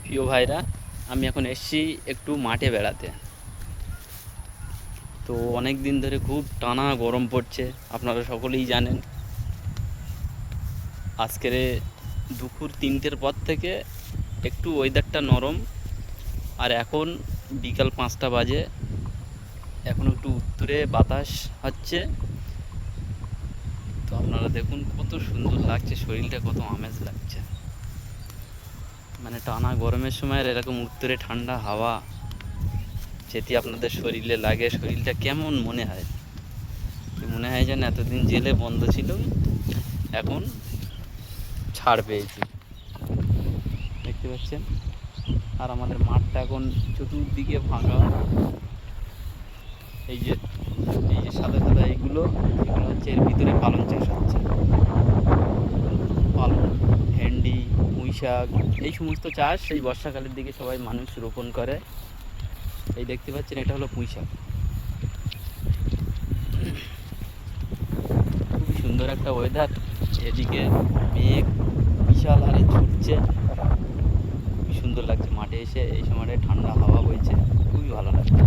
প্রিয় ভাইরা, আমি এখন এসেছি একটু মাঠে বেড়াতে। তো অনেক দিন ধরে খুব টানা গরম পড়ছে, আপনারা সকলেই জানেন। আজকের দুপুর 3টের পর থেকে একটু ওয়েদারটা নরম। আর এখন বিকাল 5টা বাজে, এখন একটু উত্তরে বাতাস হচ্ছে। তো আপনারা দেখুন কত সুন্দর লাগছে, শরীরটা কত আমেজ লাগছে। মানে টানা গরমের সময় আর এরকম উত্তরে ঠান্ডা হাওয়া যেটি আপনাদের শরীরে লাগে, শরীরটা কেমন মনে হয়, কি মনে হয় যেন এতদিন জেলে বন্ধ ছিল, এখন ছাড় পেয়েছি। দেখতে পাচ্ছেন, আর আমাদের মাঠটা এখন চতুর্দিকে ফাঁকা। এই যে এই যে সাদা সাদা এগুলো হচ্ছে, এর ভিতরে পালং চাষ হচ্ছে। পালং, ভেন্ডি, পুঁই শাক, এই সমস্ত চাষ এই বর্ষাকালের দিকে সবাই মানুষ রোপণ করে। এই দেখতে পাচ্ছেন, এটা হলো পুঁই শাক। খুবই সুন্দর একটা ওয়েদার। এদিকে মেঘ বিশাল হারে ছুটছে, খুবই সুন্দর লাগছে। মাঠে এসে এই সময়টায় ঠান্ডা হাওয়া বইছে, খুবই ভালো লাগছে।